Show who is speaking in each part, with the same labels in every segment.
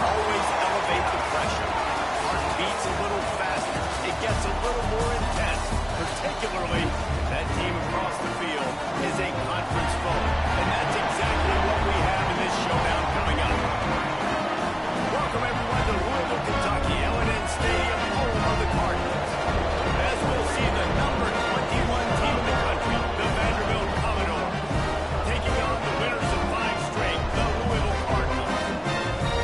Speaker 1: always elevate the pressure. Heart beats a little faster. It gets a little more intense. Particularly, that team across the field is a conference foe. And that's exactly what we have in this showdown coming up. Welcome, everyone, to Louisville, Kentucky, L&N Stadium, home of the Cardinals. As we'll see the number 21 team in the country, the Vanderbilt Commodores, taking on the winners of 5 straight, the Louisville Cardinals.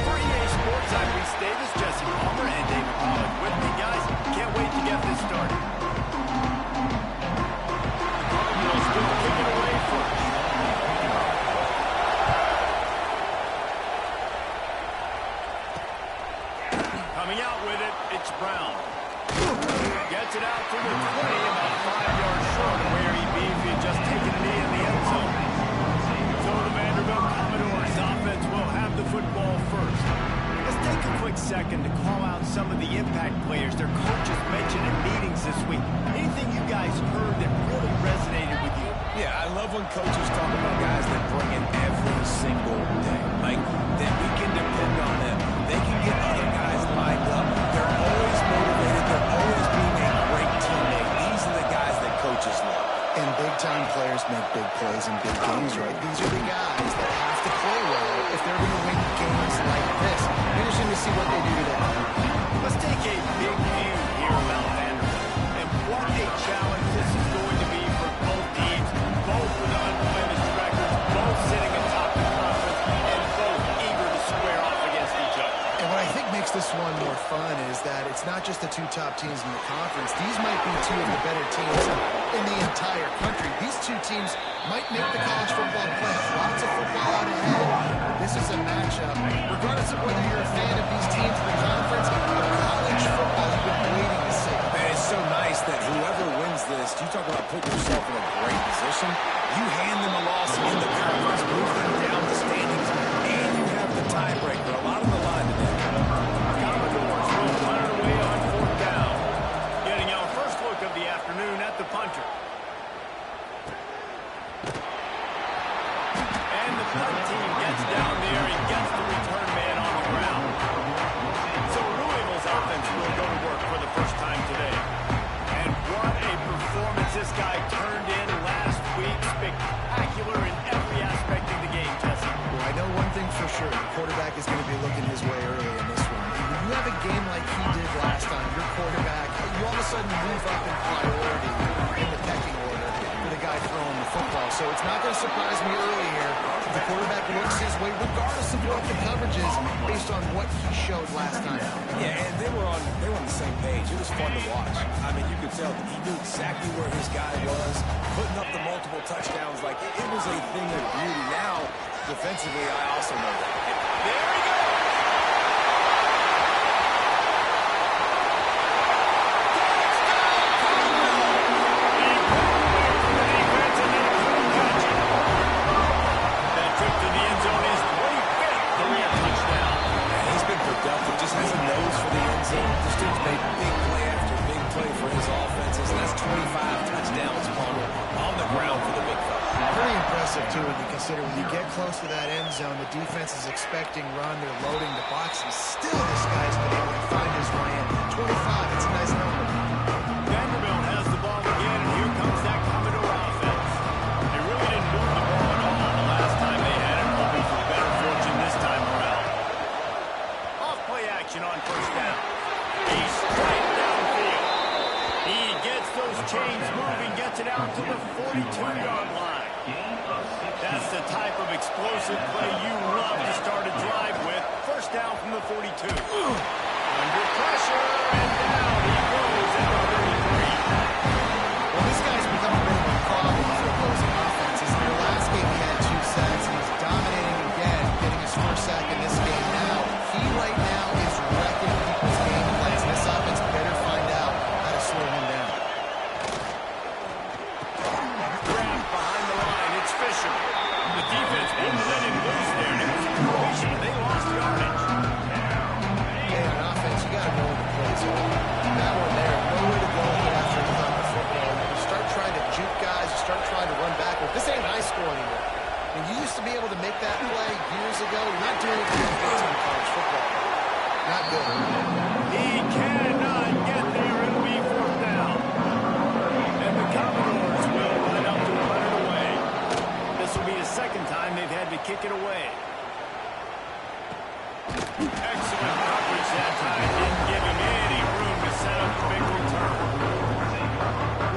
Speaker 1: For EA Sports, I'm Reese Davis, Jesse Palmer, and David Pollack with me, guys. Can't wait to get this started. The Cardinals will kick it away first. Coming out with it, it's Brown. Gets it out to the 20, about 5 yards short of where he'd be if he had just taken a knee in the end zone. So the Vanderbilt Commodores offense will have the football first. Let's take a quick second to call out some of the impact players their coaches mentioned in meetings this week. Anything you guys heard that really resonated with you?
Speaker 2: Yeah, I love when coaches talk about guys that bring in every single day. Like, that we can depend on them. They can get other guys lined up. They're always motivated. They're always being a great teammate. These are the guys that coaches love.
Speaker 3: And big-time players make big plays in big games, right? These are the guys that have to play well if they're going to win games like this. Interesting to see what they do today.
Speaker 1: Let's take a big view here about Vanderbilt. And what a challenge this is going to be for both teams, both with unblemished records, both sitting atop the conference, and both eager to square off against each other.
Speaker 3: And what I think makes this one more fun is that it's not just the 2 top teams in the conference. These might be 2 of the better teams in the entire country. These 2 teams might make the college football playoff. Lots of football out ahead. This is a matchup. Regardless of whether you're a fan of these teams in the conference or college football, you've been waiting to see.
Speaker 2: Man, it's so nice that whoever wins this, you talk about putting yourself in a great position. You hand them a loss in the conference, move them down the standings, and you have the tiebreaker. A lot on the line today.
Speaker 1: Commodores will punt it away on 4th down. Getting our first look of the afternoon at the punter. And the punt team gets down there and gets the return man on the ground. So Louisville's offense will go to work for the first time today. And what a performance this guy turned in last week. Spectacular in every aspect of the game, Jesse.
Speaker 3: Well, I know one thing for sure. The quarterback is going to be looking his way early in this one. When you have a game like he did last time, your quarterback, you all of a sudden move up in priority in the pecking order for the guy throwing the football. So it's not going to surprise me early here. The quarterback looks his way, regardless of what the coverage is, based on what he showed last time.
Speaker 2: Yeah, and they were on the same page. It was fun to watch. I mean, you could tell that he knew exactly where his guy was, putting up the multiple touchdowns. Like, it was a thing of beauty. Now, defensively, I also know that.
Speaker 1: There he goes.
Speaker 2: Just has a nose for the end zone. This dude's made big play after big play for his offenses, and that's 25 touchdowns on the ground for the big fella.
Speaker 3: Pretty impressive, too, when you consider when you get close to that end zone, the defense is expecting run, they're loading the box, and still this guy's been able to find his way in. 25, it's a nice number.
Speaker 1: Vanderbilt has the ball again, and here comes that Commodore offense. They really didn't move the ball at all the last time they had it, hoping for better fortune this time around. Off-play action on 1st down. He's straight downfield. He gets those chains moving, gets it out to the 42-yard line. That's the type of explosive play you love to start a drive with. 1st down from the 42. Under pressure, and down he goes at the 33.
Speaker 3: Well, this guy's become a bit of a problem for opposing offenses. In their last game, he had 2 sacks, and he's dominating again, getting his 1st sack in this game now. He right now is wrecking people's game plans. This offense better find out how to slow him down.
Speaker 1: Grab behind the line, it's Fisher. The defense wouldn't let him loose there, and it was a completion. They lost yardage.
Speaker 3: Yeah,
Speaker 1: take it away. Excellent coverage that time. Didn't give him any room to set up the big return.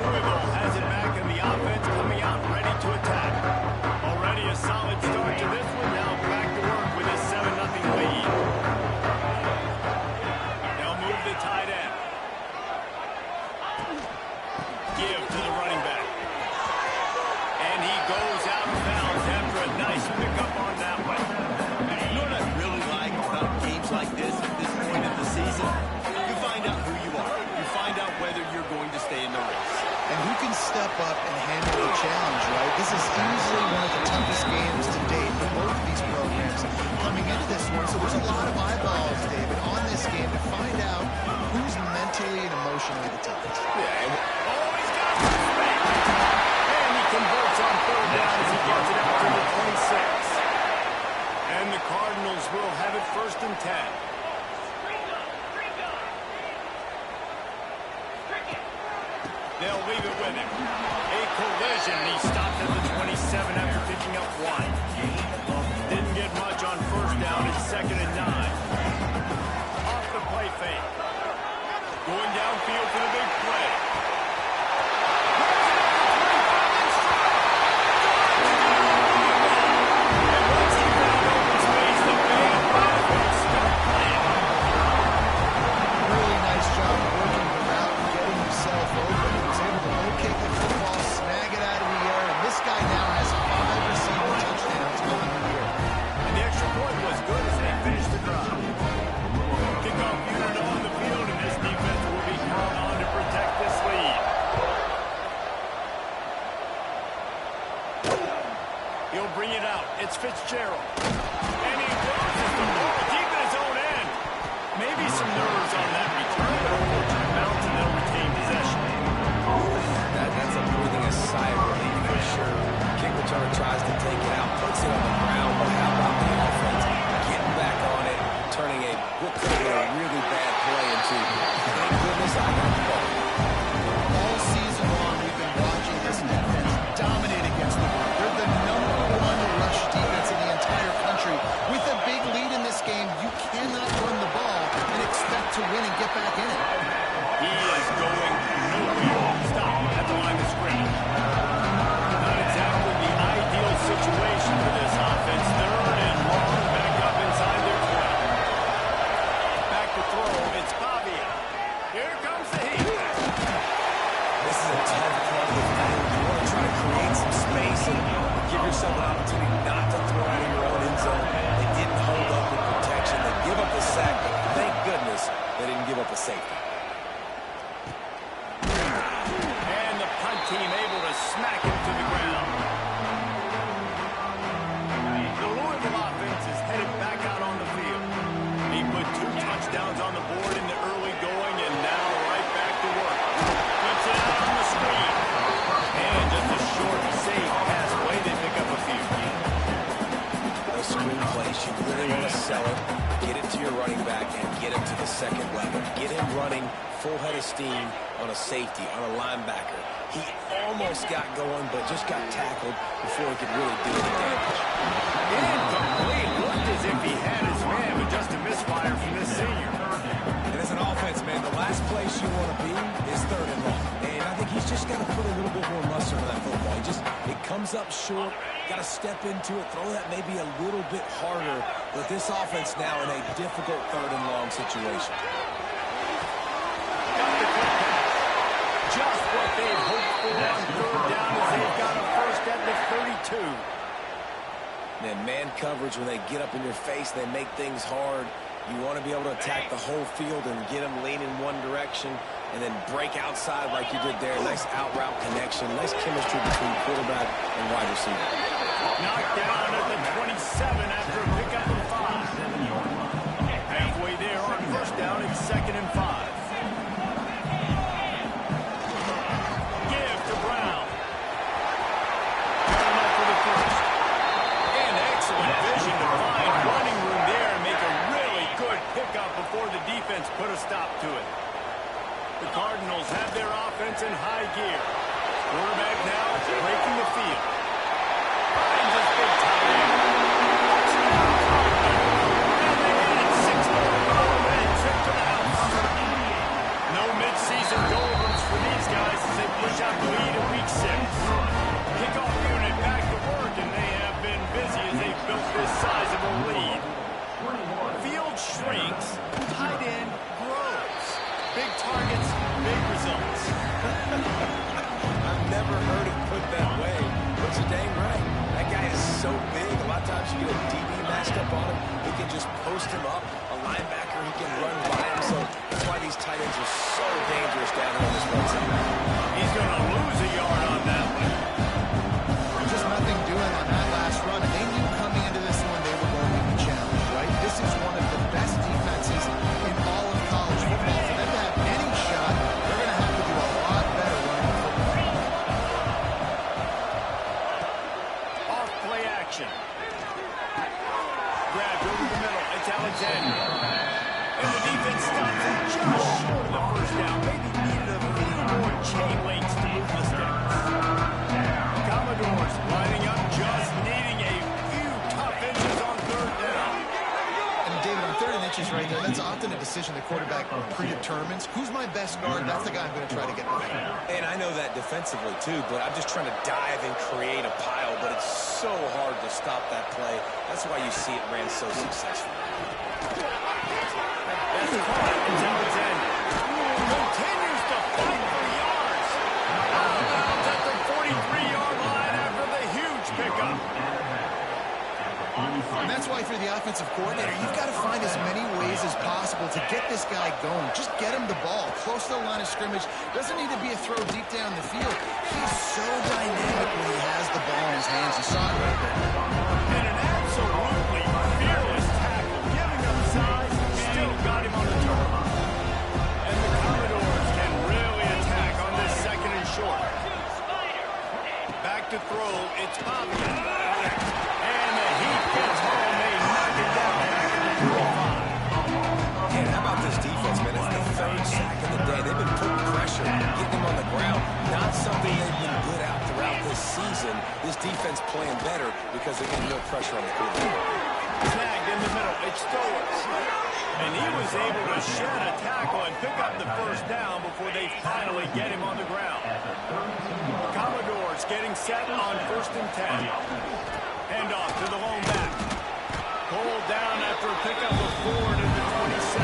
Speaker 1: Louisville has it back in the offense, coming out ready to attack. Already a solid start to this one. Now back to work with a 7-0 lead. They'll move the tight end. Give to the running back. And he goes out of bounds after a nice pickup on that one.
Speaker 4: You know what I really like about games like this at this point of the season? You find out who you are. You find out whether you're going to stay in the race.
Speaker 3: And who can step up and handle the challenge, right? This is easily one of the toughest games to date for both of these programs coming into this one. So there's a lot of eyeballs, David, on this game to find out who's mentally and emotionally the toughest.
Speaker 1: Yeah, he's got it. And he converts on third down as he gets it out to the 26. And the Cardinals will have it 1st and 10. They'll leave it with him. A collision. He stopped at the 27 after picking up 1. Didn't get much on 1st down. It's 2nd and 9. Off the play fake. Going downfield for the big play. And once he found open space, the big play will start playing.
Speaker 3: Really nice job working the route and getting himself open. He was able to locate the football, snag it out of the air, and this guy now has 5 receiving touchdowns on the year.
Speaker 1: And the extra point was good as they finished the drive. Kickoff unit on the field, and this defense will be called on to protect this lead. He'll bring it out. It's Fitzgerald. And he loses the ball deep in his own end. Maybe some nerves on that return, but a fortunate bounce, and they'll retain possession.
Speaker 2: That's a breathing a sigh of relief for sure. Kick returner tries to take it out, puts it on the ground, but how about the offense getting back on it, turning what could have been a really bad play into, thank goodness I got the ball.
Speaker 3: All season long, we've been watching this defense dominate against the run. They're the #1 rush defense in the entire country. With a big lead in this game, you cannot run the ball and expect to win and get back in it.
Speaker 1: He is going nowhere. Stop at the line of scrimmage. Not exactly the ideal situation for this offense. 3rd and long, back up inside their 20. Back to throw. It's Pavia. Here comes the heat.
Speaker 2: This is a tough part of the field. You want to try to create some space and give yourself an opportunity not to throw out of your own end zone. They didn't hold up with protection. They give up the sack, but thank goodness they didn't give up a safety.
Speaker 1: And the punt team able to smack him to the ground. The Louisville offense is headed back out on the field. He put 2 touchdowns on the board in the early going, and now right back to work. Puts it out on the screen. And just a short, safe pass away. They pick up a few.
Speaker 2: A screen place, you really want to sell it, get it to your running back, and get him to the 2nd level. Get him running full head of steam on a safety, on a linebacker. He almost got going, but just got tackled before he could really do any damage.
Speaker 1: Incomplete. Looked as if he had his man, but just a misfire from this senior.
Speaker 2: And as an offense, man, the last place you want to be is 3rd and long. And I think he's just got to put a little bit more mustard on that football. It comes up short, got to step into it, throw that maybe a little bit harder with this offense now in a difficult 3rd and long situation.
Speaker 1: Got the quick pass. Just what they'd hoped for on 3rd down as they've got a 1st at the 32.
Speaker 2: Then man coverage, when they get up in your face, they make things hard. You want to be able to attack the whole field and get them lean in one direction and then break outside like you did there. Nice out route connection. Nice chemistry between quarterback and wide receiver.
Speaker 1: Knocked down at the 27 after a pickup of 5. Halfway there on 1st down, it's 2nd and 5. Give to Brown. Got enough for the 1st. And excellent vision to find running room there and make a really good pickup before the defense put a stop to it. The Cardinals have their offense in high gear. Quarterback now breaking the field. Finds his big tight end. shrinks, tight end grows. Big targets, big results.
Speaker 2: I've never heard it put that way, but you're dang right. That guy is so big. A lot of times you get a DB matched up on him. He can just post him up. A linebacker, he can run by him. So that's why these tight ends are so dangerous down here on this right side.
Speaker 1: He's going to lose a yard on that one.
Speaker 3: Just nothing doing on that last run. And they knew coming into this one they were going to be challenged, right? This is one of the best defenses in all of college football. For them to have any shot, they're going to have to do a lot better running the football.
Speaker 1: Off play action. Grabbed over the middle. It's Alexander. And the defense stops him just short of the first down. Maybe needed a few more chain links to move the sticks. Commodores lining up, just needing a few tough inches on third down.
Speaker 3: And David, on 3rd and inches right there, that's often a decision the quarterback predetermines. Who's my best guard? That's the guy I'm going to try to get behind.
Speaker 2: And I know that defensively, too, but I'm just trying to dive and create a pile, but it's so hard to stop that play. That's why you see it ran so successfully.
Speaker 1: That's caught. It's Alexander. Continues to fight for yards. Out of bounds at the 43-yard line after the huge pickup.
Speaker 3: And that's why for the offensive coordinator, you've got to find as many ways as possible to get this guy going. Just get him the ball close to the line of scrimmage. Doesn't need to be a throw deep down the field. He's so dynamic when he has the ball in his hands. You saw it right there.
Speaker 1: And an absolutely fearless tackle. Giving him size, still got him on the turn. And the Commodores can really attack on this 2nd and short. Back to throw, it's Fabian. And the heat gets home. They knock it down back at the 45.
Speaker 2: And how about this defense, man? It's the 3rd sack of the day. They've been putting pressure, getting them on the ground. Not something they've been good at throughout this season. This defense playing better because they're getting no pressure on the quarterback.
Speaker 1: Snagged in the middle, it's Stowers. And he was able to shed a tackle and pick up the first down before they finally get him on the ground. Commodores getting set on 1st and 10. Hand off to the lone back. Pulled down after a pickup of 4 to the 27.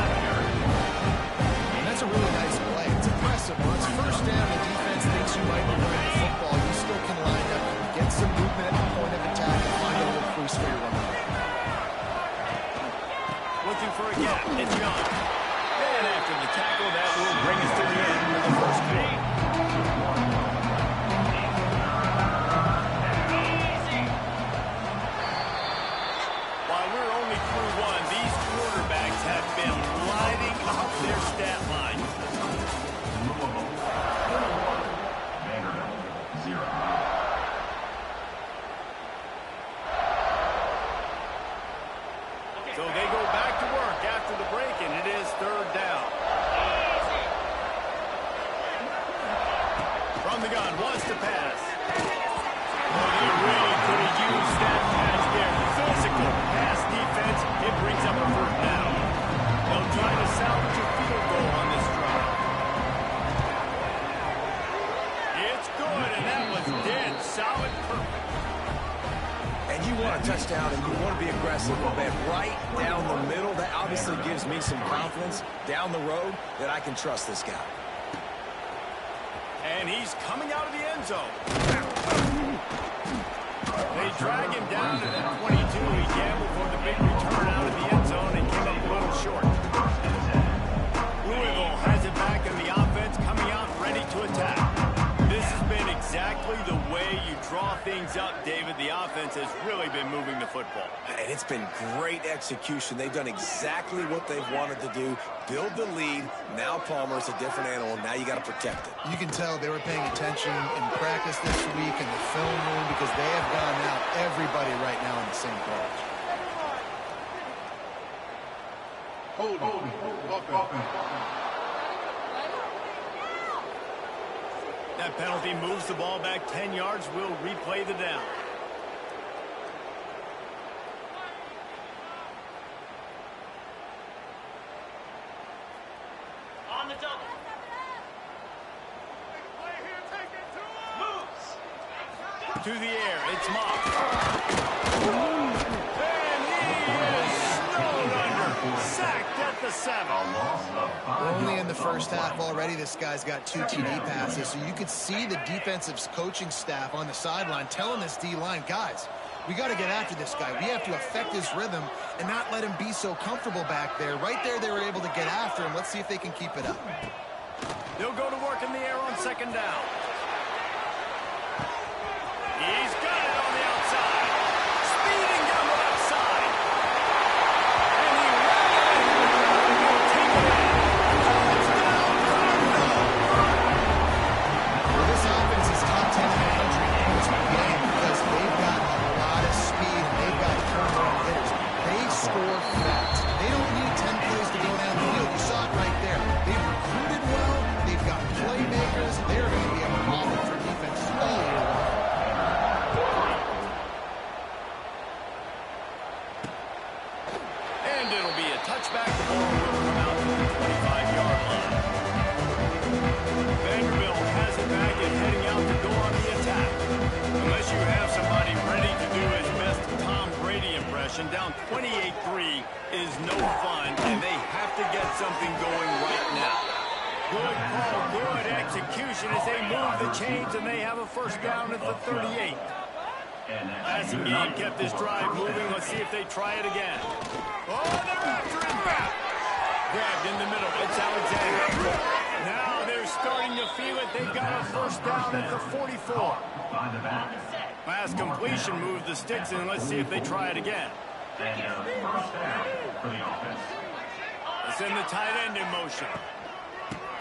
Speaker 3: And that's a really nice play. It's impressive. Once first down, the defense thinks you might be running the football. You still can line up, get some movement at the point of attack, and find a little crease for your running back.
Speaker 1: Looking for a gap. It's Young. And after the tackle, that will bring us to the end of the first quarter. While we're only through one, these quarterbacks have been lighting up their stat line. So they go back to work after the break, and it is 3rd down. From the gun, wants to pass. Well, they really could have used that pass there. Physical pass defense. It brings up a 1st down. They'll try to salvage a field goal on this drive. It's good, and that was dead solid, perfect.
Speaker 2: And you want a touchdown, and you want to be aggressive, but man, right down the middle, that obviously gives me some confidence down the road that I can trust this guy.
Speaker 1: And he's coming out of the end zone. They drag him down to the 22. He gambled for the big return out of the end zone and came up a little short. Louisville has it back in the offense, coming out ready to attack. This has been exactly the way you draw things up, David. The offense has really been moving the football.
Speaker 2: And it's been great execution. They've done exactly what they've wanted to do. Build the lead. Now Palmer's a different animal. Now you got to protect it.
Speaker 3: You can tell they were paying attention in practice this week in the film room because they have gone out everybody right now on the same page.
Speaker 1: That penalty moves the ball back 10 yards. We'll replay the down.
Speaker 5: On the double. Moves.
Speaker 1: To the air, it's Mock. And he is snowed under. Sacked at the 7.
Speaker 3: We're only in the first half already. This guy's got 2 TD passes, so you could see the defensive coaching staff on the sideline telling this D-line, guys, we got to get after this guy. We have to affect his rhythm and not let him be so comfortable back there. Right there, they were able to get after him. Let's see if they can keep it up.
Speaker 1: They'll go to work in the air on 2nd down. He's got it on the outside. Speeding down the left side. And he ran it. He'll take it in. Touchdown, Cardinals.
Speaker 3: Well, this offense is top 10 in the country in this game because they've got a lot of speed and they've got turnaround hitters. They score fast. They don't need 10 plays to go down the field. You saw it right there. They've recruited well. They've got playmakers. They're going to be a problem for defense all year long.
Speaker 1: And it'll be a touchback. The ball will come out to the 25-yard line. Vanderbilt has it back and heading out to go on the attack. Unless you have somebody ready to do his best Tom Brady impression, down 28-3 is no fun, and they have to get something going right now. Good call, good execution as they move the chains, and they have a first down at the 38. Passing game kept this drive moving. Let's see if they try it again. Oh, they're after him back. Grabbed in the middle. It's Alexander. Now they're starting to feel it. They've got a first down at the 44. Pass completion moved the sticks, and let's see if they try it again. They send the tight end in motion.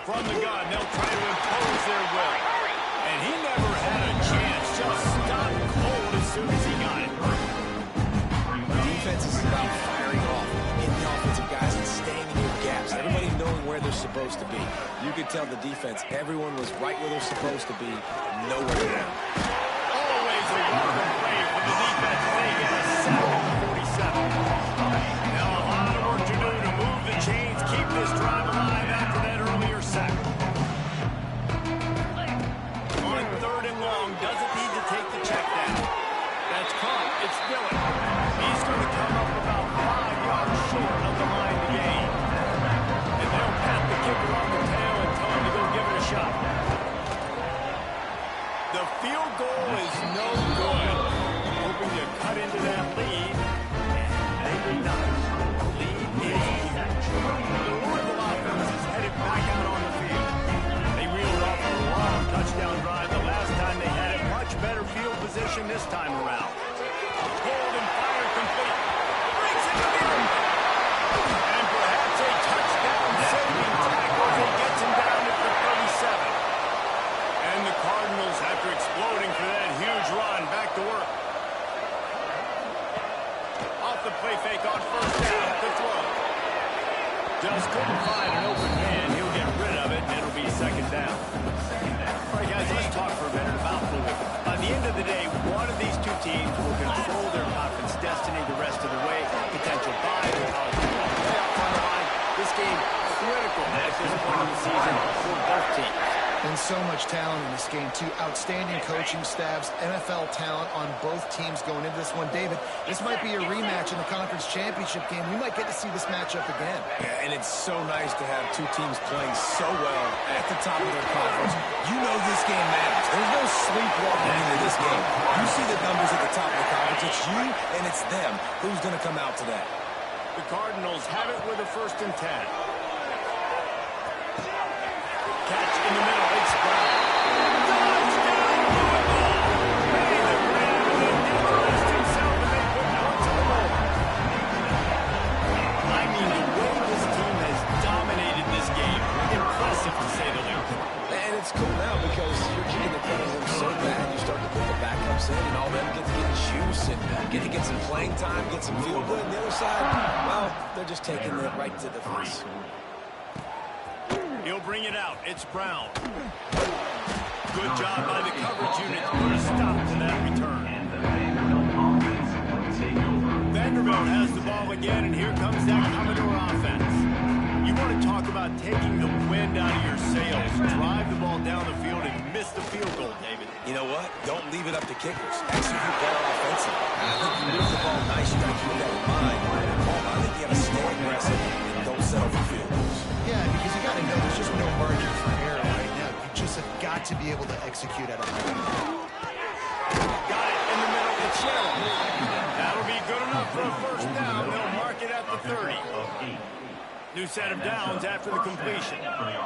Speaker 1: From the gun, they'll try to impose their will. And he never had a chance. Just stopped cold as soon as he got it.
Speaker 2: Defense is about firing off, hitting the offensive guys and staying in your gaps. Everybody knowing where they're supposed to be. You could tell the defense, everyone was right where they're supposed to be, nowhere to run.
Speaker 1: Always a welcome play for the defense. They get a sack at the 47. Now a lot of work to do to move the chains, keep this drive alive after that earlier sack. On 3rd and long, doesn't need to take the check down. That's Crump. It's Dillon. He's going to come up about 5 yards short of the line to gain. And they'll pat the kicker on the tail and tell him to go give it a shot. The field goal is no good. Hoping to cut into that lead. And they did not. The lead is huge. The Louisville offense is headed back out on the field. They reeled off a long touchdown drive the last time they had it. Much better field position this time around. Pulled and fired complete. Brings it to the end. And perhaps a touchdown-saving tackle as he gets him down at the 37. And the Cardinals, after exploding for that huge run, back to work. Off the play fake on first down to throw. Just couldn't find an open man. He'll get rid of it, and it'll be 2nd down. All right, guys, let's talk for a minute about Louisville. By the end of the day, one of these two teams will control their conference destiny the rest of the way. Potential bye, college football playoff on the line. This game critical at this point in the season for both teams.
Speaker 3: And so much talent in this game, too. Outstanding coaching staffs, NFL talent on both teams going into this one. David, this might be a rematch in the conference championship game. We might get to see this matchup again.
Speaker 2: Yeah, and it's so nice to have two teams playing so well at the top of their conference. You know this game matters. There's no sleepwalking into this game. You see the numbers at the top of the conference. It's you and it's them. Who's going to come out today?
Speaker 1: The Cardinals have it with a 1st and 10. Catch in the middle. It's Brown. Touchdown, Louisville! Made the grab and then never rest himself, and they put points on the board. I mean, the way this team has dominated this game, impressive to say the least.
Speaker 2: And it's cool now because you're kicking the penalty so bad. You start to put the backups in, and all them get to get juice and get to get some playing time, get some feel good. And the other side, well, they're just taking it right to the face.
Speaker 1: He'll bring it out. It's Brown. Good job by the coverage unit to put a stop to that return. Vanderbilt has the ball again, and here comes that Commodore offense. You want to talk about taking the wind out of your sails. Drive the ball down the field and miss the field goal, David.
Speaker 2: You know what? Don't leave it up to kickers. Execute better offensively. I think you move the ball nice. You got to keep that in mind. I think you got to stay aggressive and don't
Speaker 3: to be able to execute at a high level.
Speaker 1: Got it in the middle of the channel. That'll be good enough for a first down. They'll mark it at the 30. New set of downs after the completion. Gonna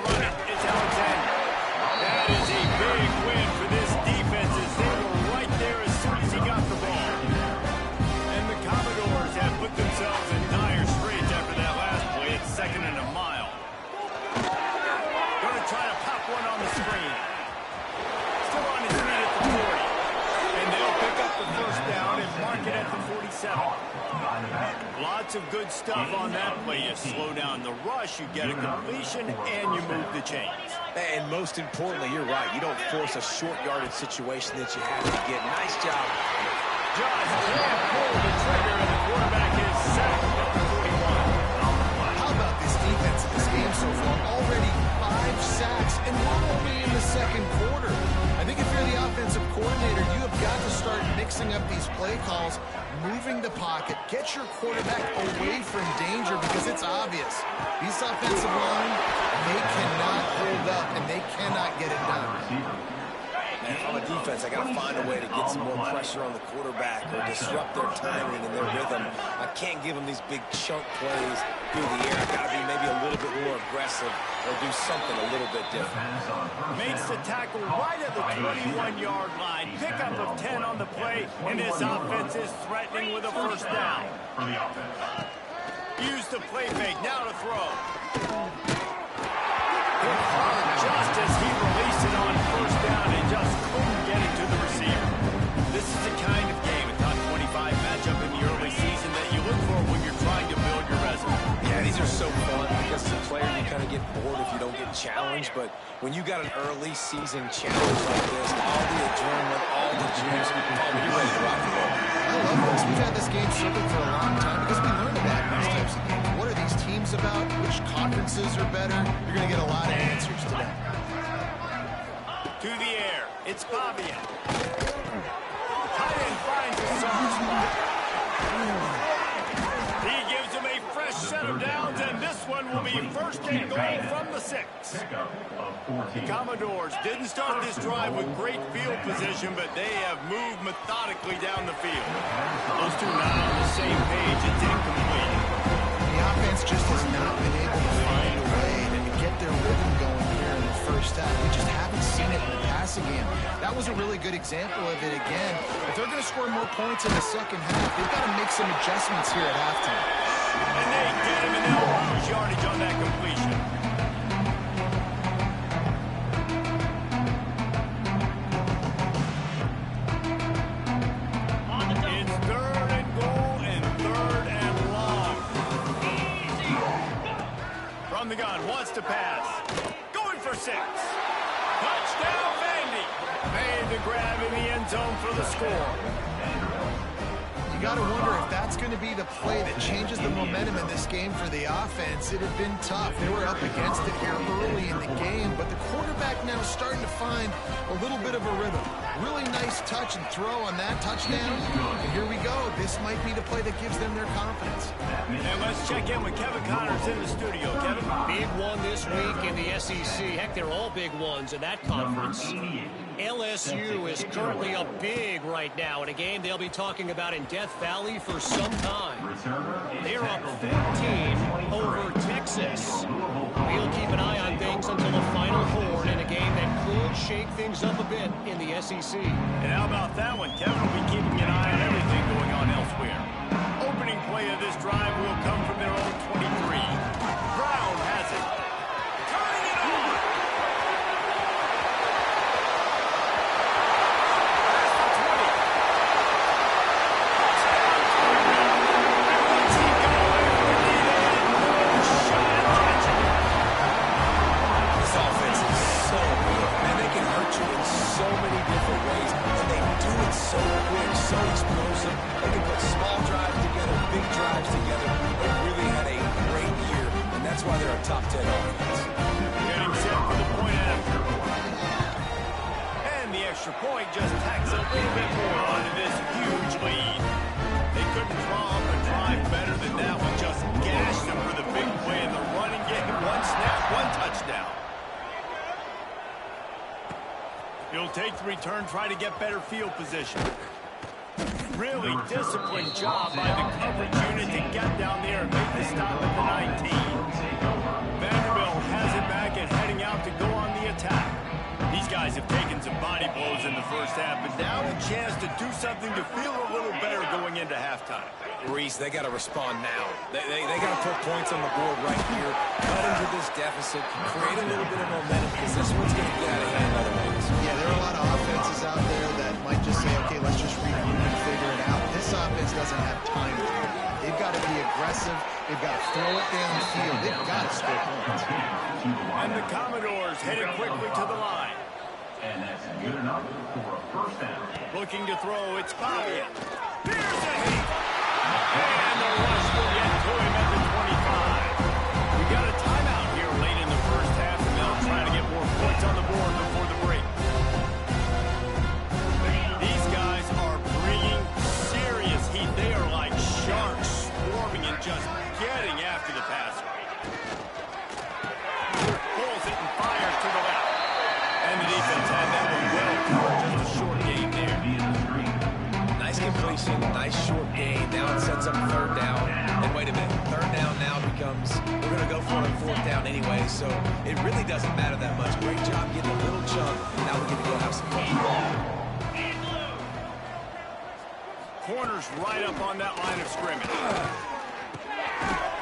Speaker 1: run it. It's Alexander. That is a big win for this defense as they were right there as soon as he got the ball. And the Commodores have put themselves in dire straits after that last play. It's 2nd and a mile. Gonna try to pop one on the screen. Still on his feet at the 40. And they'll pick up the first down and mark it at the 47. Lots of good stuff on that play. You slow down the rush, you get a completion, and you move the chains.
Speaker 2: And most importantly, you're right. You don't force a short yardage situation that you have to get. Nice job.
Speaker 1: Just can't pull the trigger, and the quarterback is sacked at the 41.
Speaker 3: How about this defense in this game so far? Already 5 sacks, and we're only in the 2nd quarter. I think if you're the offensive coordinator, you have got to start mixing up these play calls, moving the pocket, get your quarterback away from danger because it's obvious. These offensive line, they cannot hold up, and they cannot get it done.
Speaker 2: Man, if I'm a defense, I got to find a way to get some more pressure on the quarterback or disrupt their timing and their rhythm. I can't give them these big chunk plays through the air. I got to be maybe a little bit more aggressive or do something a little bit different.
Speaker 1: Makes the tackle right at the 21-yard line. Pickup of 10 on the play, and this offense is threatening with a first down. Use the play fake, now to throw. Hit hard just as he released it on first down and just couldn't get it to the receiver. This is the kind of game, a top 25 matchup in the early season that you look for when you're trying to build your resume.
Speaker 2: Yeah, these are so fun because as a player you kind of get bored if you don't get challenged, but when you got an early season challenge like this, all the adrenaline, all the juice, you're ready to rock and roll.
Speaker 3: I love this. We've had this game circled for a long time because we learn about these types of games. What are these teams about? Which conferences are better? You're going to get a lot of answers today.
Speaker 1: To the air, it's Fabian. Tight end finds a soft spot. He gives him a fresh set of downs, and this one will be 1st and goal from the 6. The Commodores didn't start this drive with great field position, but they have moved methodically down the field. Those two not on the same page. It's incomplete.
Speaker 3: The offense just has not been able to find a way to get their rhythm going here in the first half. We just haven't seen it in the passing game. That was a really good example of it again. If they're going to score more points in the second half, they've got to make some adjustments here at halftime.
Speaker 1: And they get him, and they'll lose yardage on that completion. It's 3rd and goal and 3rd and long. From the gun, wants to pass. Going for 6. Touchdown, Vandy. Made the grab in the end zone for the score.
Speaker 3: You got to wonder if that's going to be the play that changes the momentum in this game for the offense. It had been tough. They were up against it here early in the game, but the quarterback now starting to find a little bit of a rhythm. Really nice touch and throw on that touchdown. And here we go. This might be the play that gives them their confidence.
Speaker 1: And let's check in with Kevin Connors in the studio. Kevin?
Speaker 6: Big one this week in the SEC. Heck, they're all big ones in that conference. LSU is currently up big right now in a game they'll be talking about in Death Valley for some time. They're up 14 over Texas. We'll keep an eye on things until the final horn in a game that could shake things up a bit in the SEC.
Speaker 1: And how about that one? Kevin will be keeping an eye on everything going on elsewhere. Opening play of this drive will come from their own 23. Brown has it. Turning it on!
Speaker 2: This offense is so good, and they can hurt you in so many different ways, and they do it so quick, so explosive. They can put small drives together, big drives together. They really had a great year, and that's why they're a top 10 offense.
Speaker 1: Getting set for the point after. And the extra point just tacks a little bit more onto this huge lead. They couldn't draw up a drive better than that one. Just gashed them for the big play in the running game. One snap, one touchdown. He'll take the return, try to get better field position. Really disciplined job by the coverage unit to get down there and make the stop at the 19. Vanderbilt has it back and heading out to go on the attack. These guys have taken some body blows in the first half, but now a chance to do something to feel a little better going into halftime.
Speaker 2: Reese, they got to respond now. They got to put points on the board right here, cut into this deficit, create a little bit of momentum, because this one's going to get out of hand otherwise.
Speaker 3: Yeah, there are a lot of offenses out there that might just say, okay, let's just regroup and figure it out. This offense doesn't have time to do that. They've got to be aggressive. They've got to throw it down the field. They've got to score points.
Speaker 1: And the Commodores headed quickly to the line.
Speaker 7: And that's good enough for a first down.
Speaker 1: Looking to throw, it's Bobby. Here's a hit. And the rush will get to him at the 25. We got a timeout here late in the first half, and they'll try to get more points on the board before the break. These guys are bringing serious heat. They are like sharks swarming and just getting after the passer. Pulls it and fires to the left. And the defense had that one well covered. Just a short gain there.
Speaker 2: Nice completion, nice short gain. Now it sets up third down. And wait a minute, third down now becomes, we're going to go for it on fourth down anyway, so it really doesn't matter that much. Great job getting a little chunk. Now we get to go have some fun.
Speaker 1: Corners right up on that line of scrimmage.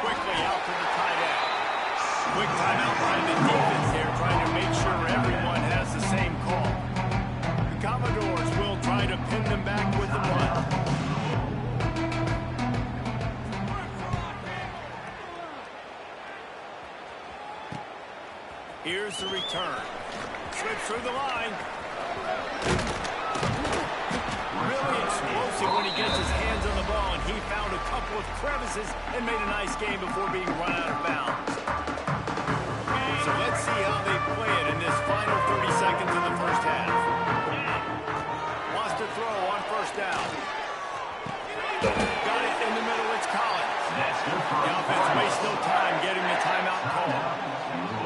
Speaker 1: Quickly out to the tight end. Quick timeout by the defense there, trying to make sure everyone has the same call. The Commodores will try to pin them back with the run. Here's the return. Slips through the line. Really explosive when he gets his hands on the ball, and he found a couple of crevices and made a nice game before being run out of bounds. So let's see how they play it in this final 30 seconds of the first half. Wants to throw on first down. Got it in the middle, it's Collins. The offense wastes no time getting the timeout call.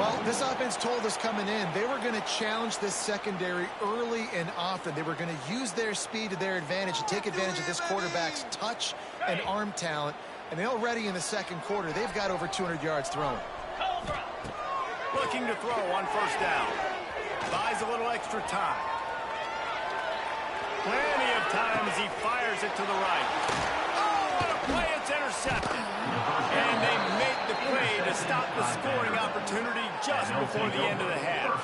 Speaker 3: Well, this offense told us coming in they were going to challenge this secondary early and often. They were going to use their speed to their advantage and take advantage of this quarterback's touch and arm talent. And already in the second quarter, they've got over 200 yards thrown.
Speaker 1: Looking to throw on first down. Buys a little extra time. Plenty of time as he fires it to the right. Oh, what a play! It's intercepted. And they make the play to stop the scoring opportunity just before the end of the half.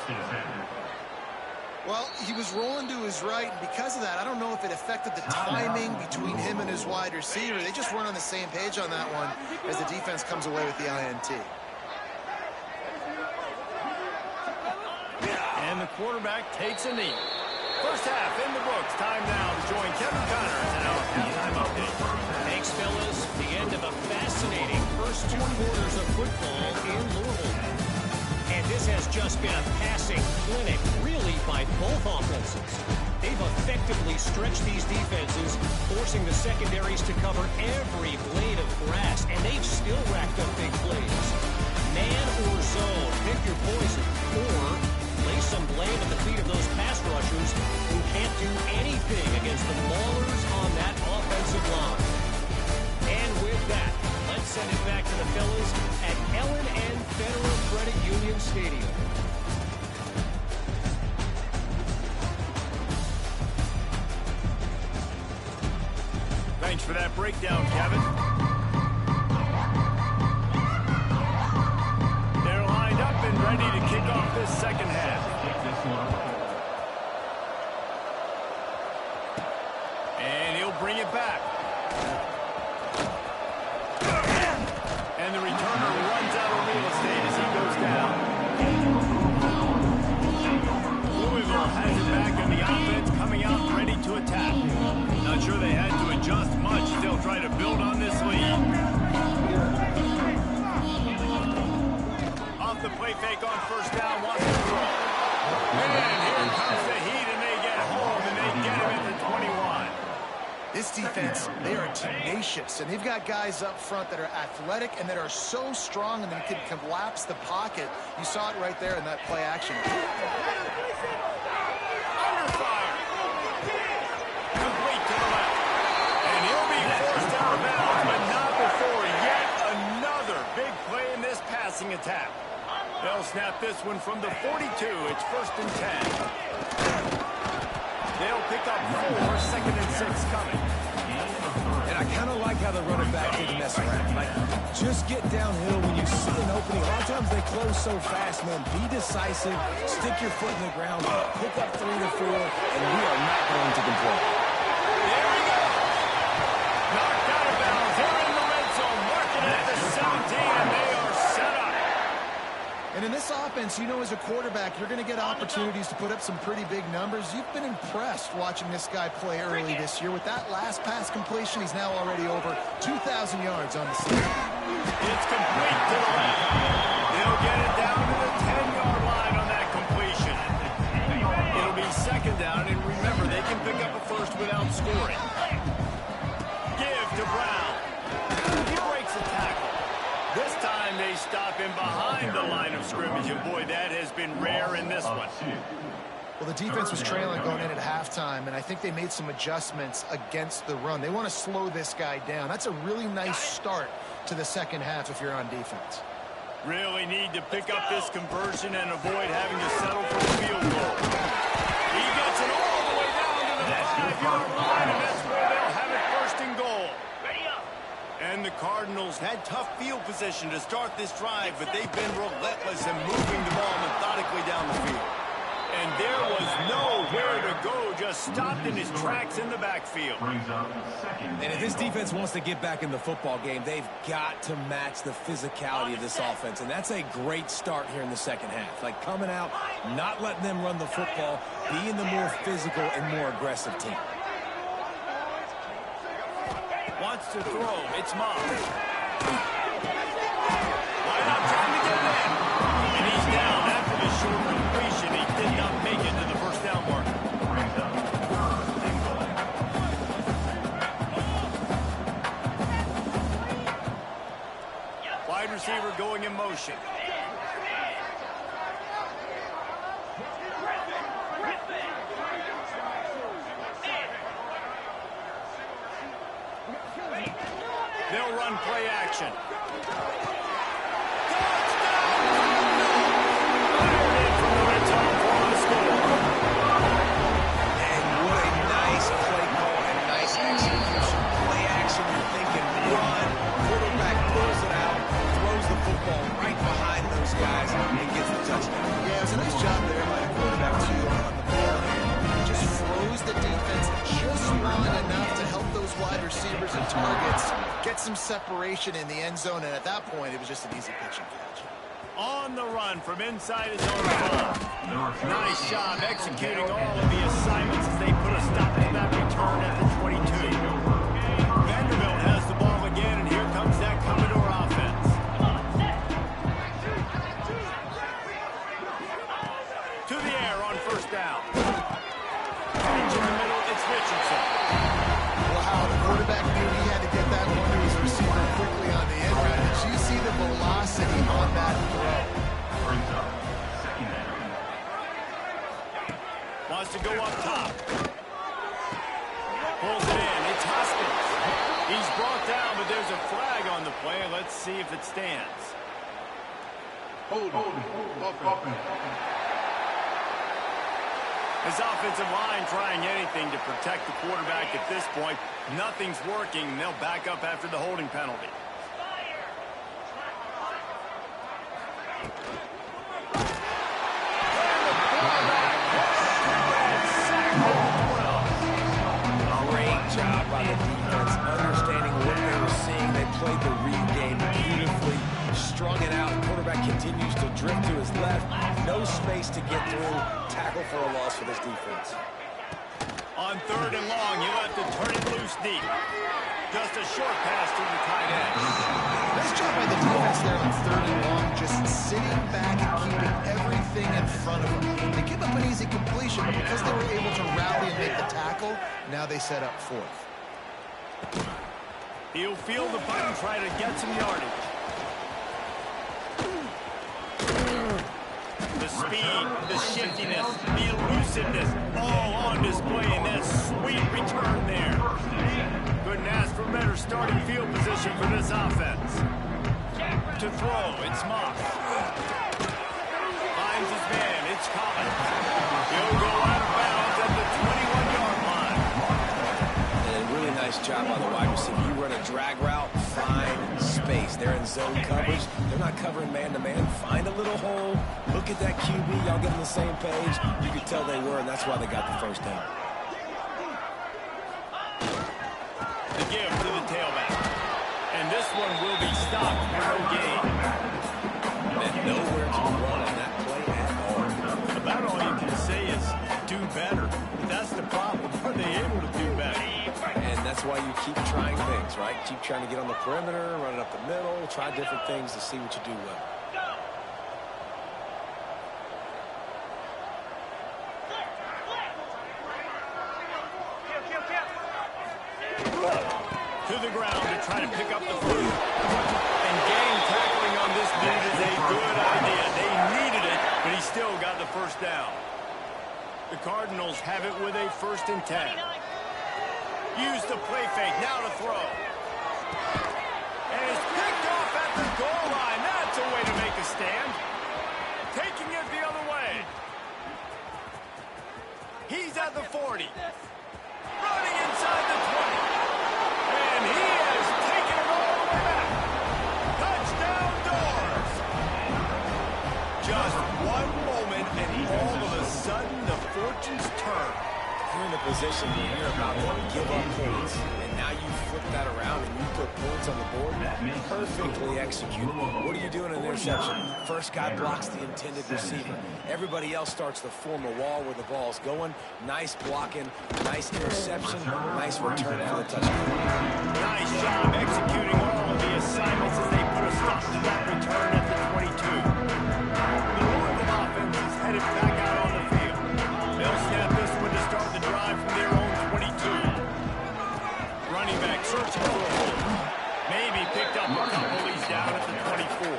Speaker 3: Well, he was rolling to his right, and because of that, I don't know if it affected the timing between him and his wide receiver. They just weren't on the same page on that one as the defense comes away with the INT.
Speaker 1: And the quarterback takes a knee. First half in the books. Time now to join Kevin Connors in our halftime update.
Speaker 6: Thanks, fellas. The end of a fascinating first 2 quarters of football in Louisville. And this has just been a passing clinic, really, by both offenses. They've effectively stretched these defenses, forcing the secondaries to cover every blade of grass, and they've still racked up big plays. Man or zone, pick your poison, or lay some blame at the feet of those pass rushers who can't do anything against the maulers on that offensive line. And with that, let's send it back to the fellas at L&N Federal Credit Union Stadium.
Speaker 1: Thanks for that breakdown, Kevin. They're lined up and ready to kick off this second half. And he'll bring it back. And the returner runs out of real estate as he goes down. Louisville has it back, and the offense coming out ready to attack. Not sure they had to adjust much. Still try to build on this lead. Off the play fake on first down, wants to throw. And here comes the heat, and they get home, and they get him at the 21.
Speaker 3: This defense, they are tenacious, and they've got guys up front that are athletic and that are so strong and that can collapse the pocket. You saw it right there in that play action.
Speaker 1: Under attack. They'll snap this one from the 42. It's 1st and 10. They'll pick up 4, 2nd and 6 coming.
Speaker 2: And I kind of like how the running back didn't mess around. Like, just get downhill when you see an opening. A lot of times they close so fast, man. Be decisive, stick your foot in the ground, pick up 3 to 4, and we are not going to complain.
Speaker 1: There we go. Knocked out of bounds. They're in the red zone. Marking at the 17, and they are set up.
Speaker 3: And in this offense, you know, as a quarterback, you're going to get opportunities to put up some pretty big numbers. You've been impressed watching this guy play early this year. With that last pass completion, he's now already over 2,000 yards on the season.
Speaker 1: It's complete to the left. They'll get it down to the 10-yard line on that completion. It'll be 2nd down, and remember, they can pick up a first without scoring. Give to Brown. He breaks a tackle. This time they stop him behind the line of scrimmage, and boy, that has been rare in this one.
Speaker 3: Well, the defense was trailing going in at halftime, and I think they made some adjustments against the run. They want to slow this guy down. That's a really nice start to the second half if you're on defense.
Speaker 1: Really need to pick up this conversion and avoid having to settle for a field goal. He gets it all the way down to the 5-yard line, and that's where they'll have it 1st and goal. And the Cardinals had tough field position to start this drive, but they've been relentless in moving the ball methodically down the field. And there was nowhere to go, just stopped in his tracks in the backfield.
Speaker 2: And if this defense wants to get back in the football game, they've got to match the physicality of this offense. And that's a great start here in the second half. Like, coming out, not letting them run the football, being the more physical and more aggressive team.
Speaker 1: Wants to throw. It's Moss. Why not trying to get in? And he's down after the short completion. He did not make it to the 1st down mark. Wide receiver going in motion. They'll run play action.
Speaker 2: And what a nice play call and nice execution. Play action, you're thinking run. Quarterback pulls it out, throws the football right behind those guys, and gets the touchdown.
Speaker 3: Yeah, it was a nice job there by the quarterback, too, on the ball. He just froze the defense just long enough to help those wide receivers and targets get some separation in the end zone, and at that point, it was just an easy pitch and catch.
Speaker 1: On the run from inside his own goal. Nice job executing all of the assignments as they put a stop to that return at the 22. Vanderbilt has the ball again, and here comes that Commodore offense. To the air on 1st down. Catch in the middle, it's Richardson.
Speaker 3: Wow, the quarterback knew he had to get that one to his receiver quickly on the end route. Did you see the velocity on that throw?
Speaker 1: Wants to go up top. Pulls it in. It's Hoskins. He's brought down, but there's a flag on the play. Let's see if it stands. His offensive line trying anything to protect the quarterback at this point. Nothing's working, and they'll back up after the holding penalty.
Speaker 2: Great job by the defense, understanding what they were seeing. They played the read game beautifully, strung it out. The quarterback continues to drift to his left. No space to get through. Tackle for a loss for this defense.
Speaker 1: On 3rd and long, you'll have to turn it loose deep. Just a short pass to the tight end.
Speaker 3: Nice job by the defense there on 3rd and long, just sitting back and keeping everything in front of them. They give up an easy completion, but because they were able to rally and make the tackle, now they set up 4th.
Speaker 1: He'll field the punt and try to get some yardage. The speed, the shiftiness, the elusiveness, all on display in that sweet return there. Couldn't ask for a better starting field position for this offense. To throw, it's Moss.
Speaker 2: job by the wide receiver. You run a drag route, find space. They're in zone coverage. They're not covering man-to-man. Find a little hole. Look at that QB. Y'all get on the same page. You could tell they were, and that's why they got the first down.
Speaker 1: The give to the tailback. And this one will be stopped for no gain.
Speaker 2: And nowhere to run on that play at all.
Speaker 1: About all you can say is do better. But that's the problem. Are they able to do better?
Speaker 2: And that's why you keep trying things, right? Keep trying to get on the perimeter, run it up the middle, try different things to see what you do well.
Speaker 1: To the ground to try to pick up the foot. And game tackling on this dude is a good idea. They needed it, but he still got the first down. The Cardinals have it with a 1st and 10. Use the play fake, now to throw. And it's picked off at the goal line. That's a way to make a stand. Taking it the other way. He's at the 40. Running inside the 20. And he has taken it all the way back. Touchdown Doors. Just one moment, and all of a sudden, the fortunes turn.
Speaker 2: You're in a position where you're about to give up points, and now you flip that around and you put points on the board. Perfectly executed. What do you do in an interception? First guy blocks the intended receiver. Everybody else starts to form a wall where the ball's going. Nice blocking, nice interception, nice return for the touchdown.
Speaker 1: Nice job executing all of the assignments as they put a stop to that return at the 22. The Louisville offense is headed back out on the field. They'll snap this one to start the drive from their own 22. Running back searching for a hole. Maybe picked up a couple. He's down at the 24.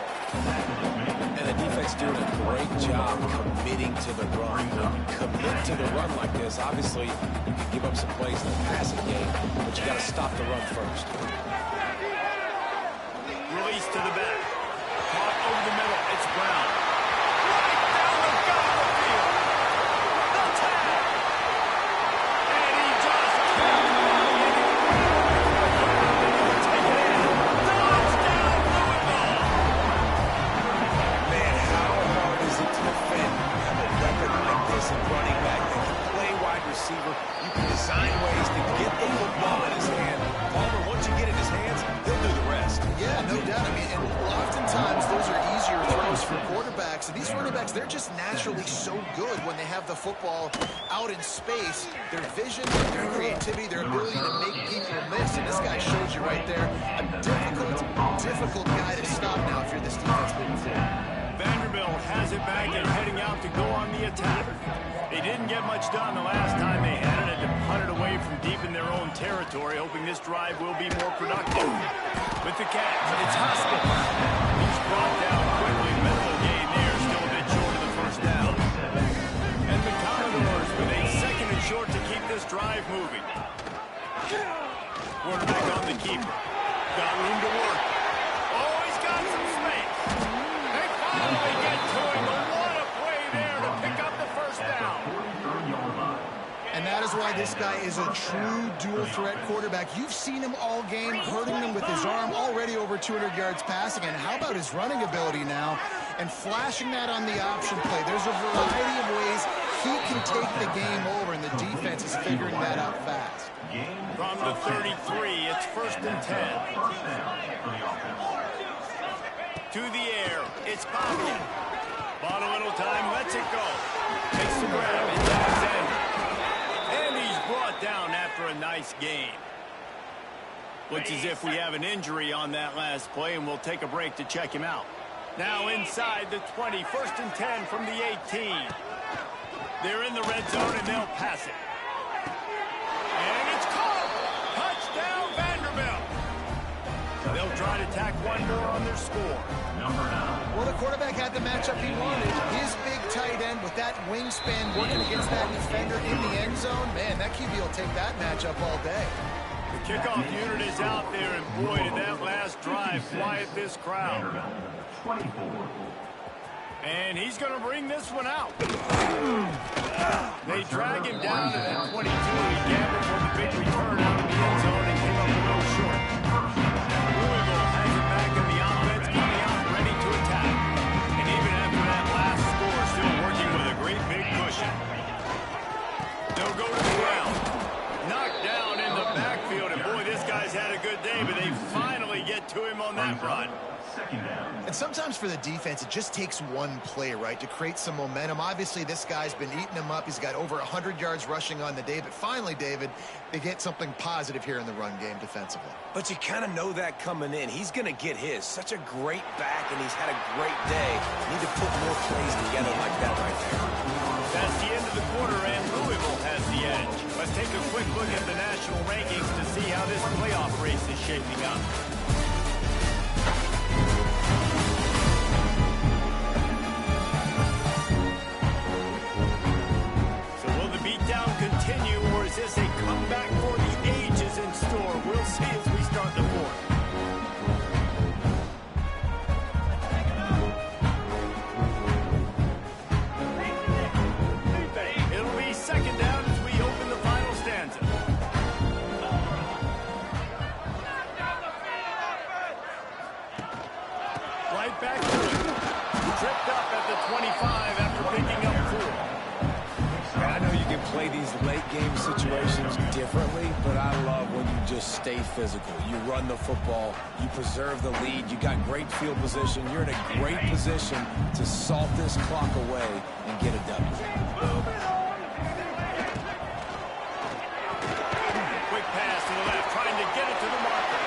Speaker 2: And the defense doing a great job committing to the run. When you commit to the run like this, obviously you can give up some plays in the passing game, but you got to stop the run first.
Speaker 1: Release to the back. Caught over the middle. It's Brown. Right down the gut of the field. The tag. And he just tapped it. Take it in. Touchdown, Louisville.
Speaker 2: Man, how hard is it to defend? You have a weapon like this, a running back that can play wide receiver. You can design ways to get the football in his hand. Palmer, once you get it in his hands, he'll do the rest.
Speaker 3: Yeah, no doubt. I mean, and oftentimes those are easier throws for quarterbacks. And these running backs, they're just naturally so good when they have the football out in space. Their vision, their creativity, their ability to make people miss. And this guy shows you right there a difficult guy to stop now if you're this defense moving forward.
Speaker 1: Vanderbilt has it back and heading out to go on the attack. They didn't get much done the last time they had it, and to punt it away from deep in their own territory, hoping this drive will be more productive. With the catch, it's Hoskins. He's brought down quickly. Mental gain there, still a bit short of the first down. And the Commodores with a 2nd and short to keep this drive moving. Quarterback on the keeper. Got room to work. Oh, he's got some space. They finally get to him, but what a play there to pick up the first down.
Speaker 3: And that is why this guy is a true dual-threat quarterback. You've seen him all game, hurting them with his arm, already over 200 yards passing. And how about his running ability now? And flashing that on the option play. There's a variety of ways he can take the game over, and the defense is figuring that out fast.
Speaker 1: From the 33, it's 1st and 10. To the air, it's Pavia. Bought a little time, lets it go. Takes the grab, it's Alexander. And he's brought down after a nice gain. Looks as if we have an injury on that last play, and we'll take a break to check him out. Now inside the 20, 1st and 10 from the 18. They're in the red zone, and they'll pass it. And it's caught! Touchdown, Vanderbilt! They'll try to tack one more on their score.
Speaker 3: Well, the quarterback had the matchup he wanted. His big tight end with that wingspan working against that defender in the end zone. Man, that QB will take that matchup all day.
Speaker 1: The kickoff unit is out there, and boy, did that last drive quiet this crowd. And he's going to bring this one out. They drag him down to that 22. He gambled for the big return out of the end zone and came up a little short. Louisville has it back in the offense, coming out ready to attack. And even after that last score, still working with a great big cushion. They'll go to the ground. Knocked down in the backfield. And boy, this guy's had a good day, but they finally get to him on that run.
Speaker 3: And sometimes for the defense, it just takes one play, right, to create some momentum. Obviously, this guy's been eating them up. He's got over 100 yards rushing on the day. But finally, David, they get something positive here in the run game defensively.
Speaker 2: But you kind of know that coming in. He's going to get his. Such a great back, and he's had a great day. Need to put more plays together like that right there.
Speaker 1: That's the end of the quarter, and Louisville has the edge. Let's take a quick look at the national rankings to see how this playoff race is shaping up. Continue, or is this a comeback for the ages in store? We'll see as we start the fourth. It'll be second down as we open the final stanza. Right back to it. Tripped up at the 25 after picking up 4.
Speaker 2: I know you can play these late game situations differently, but I love when you just stay physical. You run the football, you preserve the lead, you got great field position, you're in a great position to salt this clock away and get a W.
Speaker 1: Quick pass to the left, trying to get it to the marker.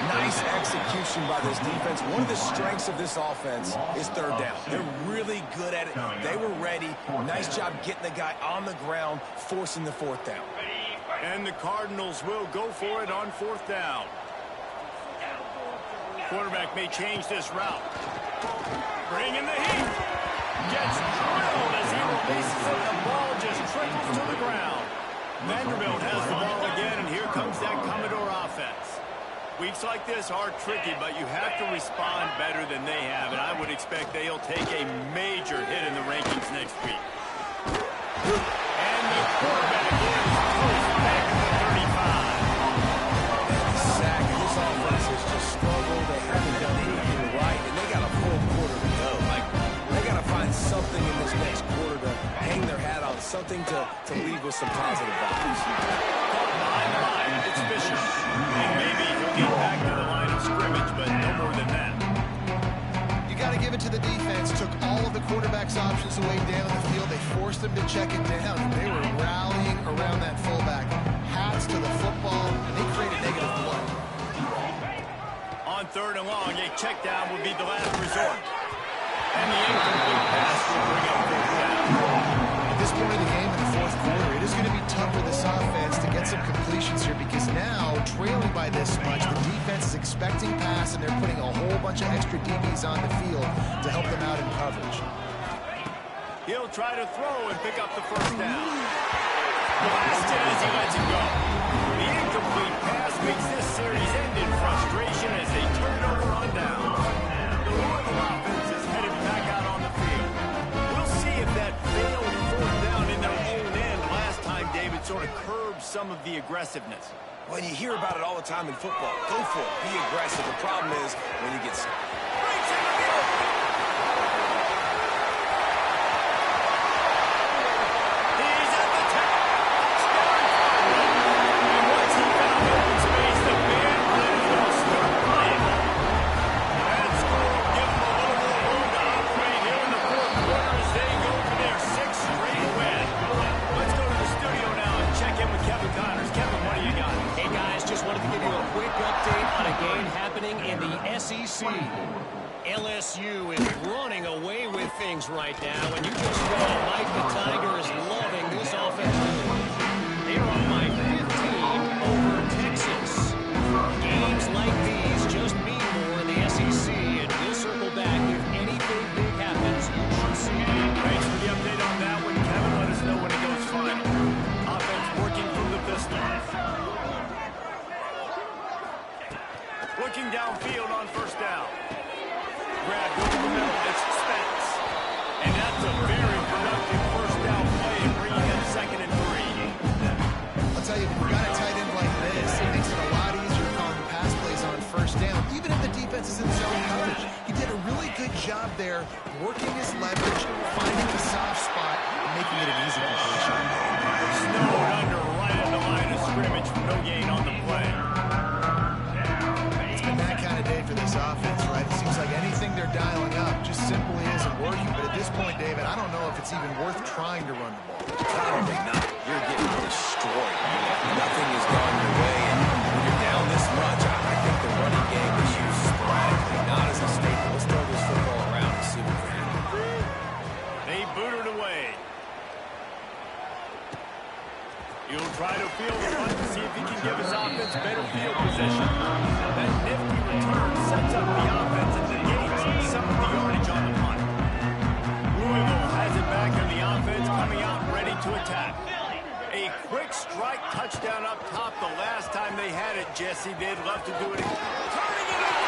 Speaker 2: Nice execution by this defense. One of the strengths of this offense is third down. They're really good at it. They were ready. Nice job getting the guy on the ground, forcing the fourth down.
Speaker 1: And the Cardinals will go for it on fourth down. Quarterback may change this route. Bringing the heat. Gets drilled as he releases it. The ball just trickles to the ground. Vanderbilt has the ball again, and here comes that Commodore offense. Weeks like this are tricky, but you have to respond better than they have, and I would expect they'll take a major hit in the rankings next week. And the quarterback is pushed back to the 35.
Speaker 2: Sack, and this offense has just struggled. They haven't done anything right, and they got a full quarter to go. Like, they got to find something in this next quarter to hang their hat on, something to leave with some positive vibes.
Speaker 1: Behind the line, it's Fisher. And maybe he'll get back to the line of scrimmage, but no more than that.
Speaker 3: You got to give it to the defense. Took all of the quarterback's options away down the field. They forced them to check it down. They were rallying around that fullback. Hats to the football, and they created negative play.
Speaker 1: On third and long, a check down would be the last resort. And the incomplete pass will bring up fourth down.
Speaker 3: At this point of the game in the fourth quarter, it is going to be tough for this offense to get some completions here because now, trailing by this much, the defense is expecting pass and they're putting a whole bunch of extra DBs on the field to help them out in coverage.
Speaker 1: He'll try to throw and pick up the first down. Blasted as he lets it go. The incomplete pass makes this series end in frustration as they turn over on down. The Louisville offense is headed back out on the field. We'll see if that failed fourth down in their own end last time, David, sort of curbed some of the aggressiveness.
Speaker 2: Well, you hear about it all the time in football. Go for it. Be aggressive. The problem is when you get stuck.
Speaker 1: Breaks into the open. He's at the top. And once he found open space, the band players will start playing. That score will give them a little more room to operate here in the fourth quarter as they go for their sixth straight win. Let's go to the studio now and check in with Kevin Connors. Kevin, what do you got?
Speaker 6: Hey, guys, just wanted to give you a quick update on a game happening in the SEC. LSU is running away with things right now, and you just saw Mike the Tiger is loving this offense. They're on by 15 over Texas. Games like these just mean more in the SEC, and we'll circle back if anything big happens. You should see it.
Speaker 1: Thanks for the update on that one, Kevin. Let us know when it goes final. Offense working from the pistol. Looking downfield on first down. Grabbed over the middle. It's Spence.
Speaker 3: there, working his leverage, finding the soft spot, and making it an easy completion.
Speaker 1: Snowed under right at the line of scrimmage for no gain on the play.
Speaker 3: It's been that kind of day for this offense, right? It seems like anything they're dialing up just simply isn't working. But at this point, David, I don't know if it's even worth trying to run the ball.
Speaker 2: Probably not. You're getting destroyed. Nothing is going your way, and when you're down this much, I think the running game is used sporadically, not as a staple. Let's throw this football around and see what can happen.
Speaker 1: They boot it away. He'll try to field the punt to see if he can give his offense better field position. That nifty return sets up the offense and negates some of the yardage on the punt. Louisville has it back in the offense, coming out ready to attack. A quick strike touchdown up top the last time they had it. Jesse, they'd love to do it again. Turning it up!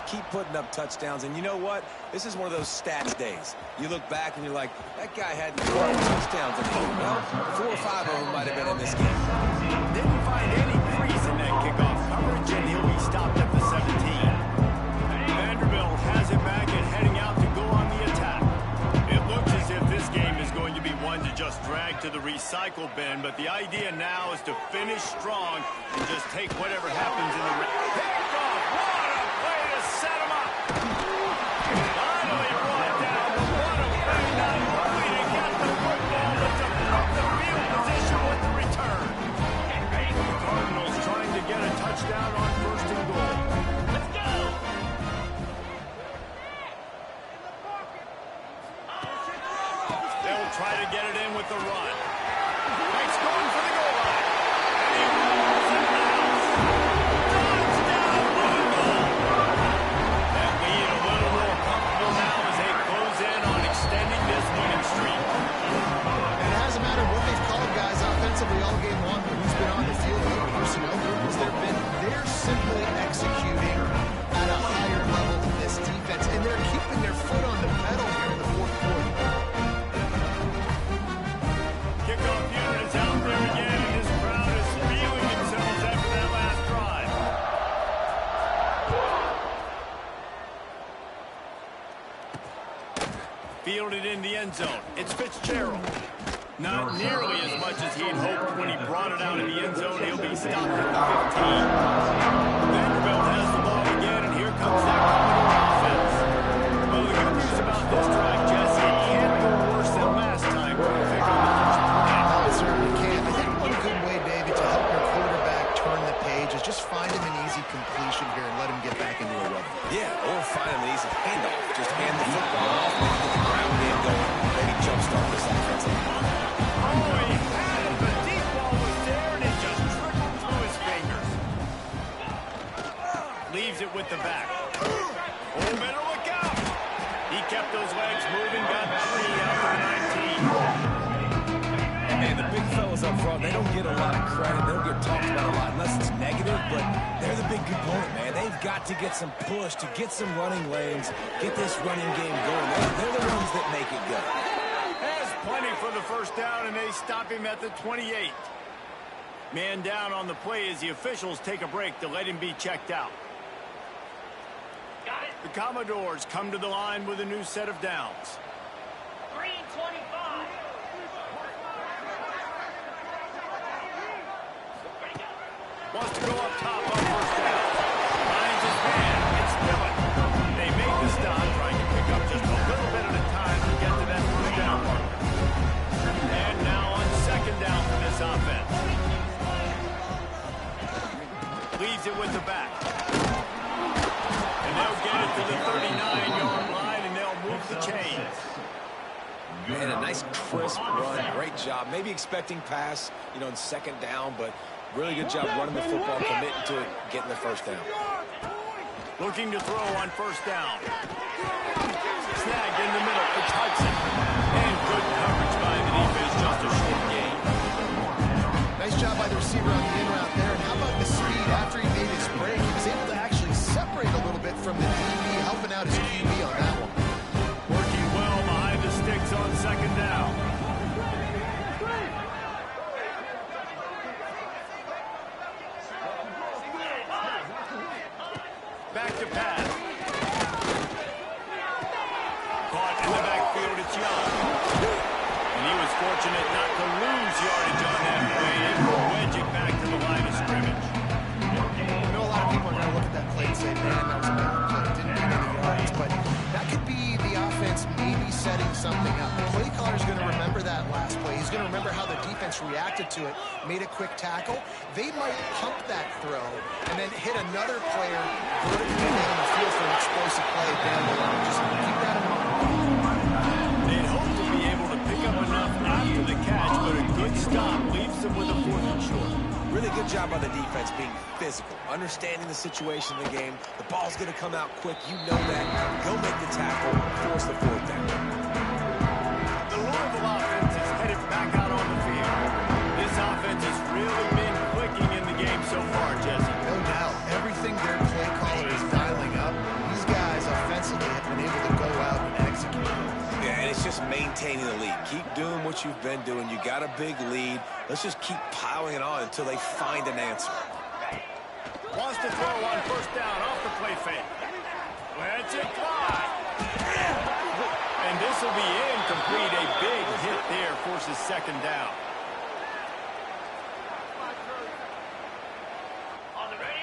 Speaker 2: Keep putting up touchdowns, and you know what? This is one of those stats days. You look back and you're like, that guy had 12 touchdowns in the game. Well, 4 or 5 of them might have been in this game.
Speaker 1: Didn't find any crease in that kickoff coverage, and he'll be stopped at the 17. Vanderbilt has it back and heading out to go on the attack. It looks as if this game is going to be one to just drag to the recycle bin, but the idea now is to finish strong and just take whatever happens in the touchdown on first and goal.
Speaker 5: Let's go!
Speaker 1: They'll try to get it in with the run. Mike's going for the goal line. And he rolls it out. Touchdown, Louisville! That lead a little more comfortable now as they close in on extending this winning streak.
Speaker 3: And it hasn't mattered what they've called guys offensively all game long, but who's been on the field, what personnel group has there been. They're simply executing at a higher level than this defense, and they're keeping their foot on the pedal here in the fourth quarter.
Speaker 1: Kickoff unit is out there again, and this crowd is feeling themselves after that last drive. Fielded in the end zone. It's Fitzgerald. Not nearly as much as he'd hoped when he brought it out of the end zone. He'll be stopped at the 15. Vanderbilt has the ball again, and here comes that Commodore offense. Well, the good news about this drive, Jesse, it can't go worse than last time when you pick on the first play.
Speaker 3: Oh, it certainly can. I think one good way, David, to help your quarterback turn the page is just find him an easy completion here and let him get back into a rhythm.
Speaker 2: Yeah, or find him an easy handoff. Just hand the football off, maybe get the ground game going, maybe jumpstart this offensive line.
Speaker 1: Leaves it with the back. Oh, better look out. He kept those legs moving, got 3 out of the 19.
Speaker 2: And the big fellas up front, they don't get a lot of credit. They don't get talked about a lot unless it's negative, but they're the big component, man. They've got to get some push, to get some running lanes, get this running game going. They're the ones that make it go.
Speaker 1: Has plenty for the first down, and they stop him at the 28. Man down on the play as the officials take a break to let him be checked out. The Commodores come to the line with a new set of downs.
Speaker 5: 3:25.
Speaker 1: Wants to go up top on first down. Finds his man. It's Miller. They make the stop, trying to pick up just a little bit at a time to get to that first down mark. And now on second down for this offense. Leaves it with the back. And they'll get it to the 39-yard line, and they'll move the chains.
Speaker 2: Man, a nice crisp run. Great job. Maybe expecting pass, in second down, but really good job running the football, committing to it, getting the first down.
Speaker 1: Looking to throw on first down. Snagged in the middle. It's Hudson. And good coverage by the defense. Just a short gain.
Speaker 3: Nice job by the receiver on the in route there. And how about the speed after he made his break? He was able to actually separate a little bit from the DB, helping out his QB on that one.
Speaker 1: Working well behind the sticks on second down. Back to pass. Caught in the backfield, it's Young. And he was fortunate not to lose yardage on that play. Able to wedge it back to the line of scrimmage.
Speaker 3: I know a lot of people are going to look at that play and say, man, that was a bad play. Didn't get any yards. But that could be the offense maybe setting something up. The play caller's going to remember that last play. He's going to remember how the defense reacted to it, made a quick tackle. They might pump that throw and then hit another player vertically down the field for an explosive play down the line. Just keep that in mind.
Speaker 1: They'd hope to be able to pick up enough after the catch, but a good stop leaves them with a 4th and short.
Speaker 2: Really good job by the defense being physical, understanding the situation of the game. The ball's going to come out quick. You know that. Go make the tackle, force the 4th down.
Speaker 1: The Louisville offense is headed back out on the field. This offense has really been clicking in the game so far, Jesse.
Speaker 3: No doubt. Everything their play caller is dialing up, these guys offensively have been able to go out and execute.
Speaker 2: Yeah, and it's just maintaining the lead. Keep doing what you've been doing. You got a big lead. Let's just keep piling it on until they find an answer.
Speaker 1: Wants to throw on 1st down off the play fake. Let's it fly. And this will be incomplete. A big hit there forces 2nd down.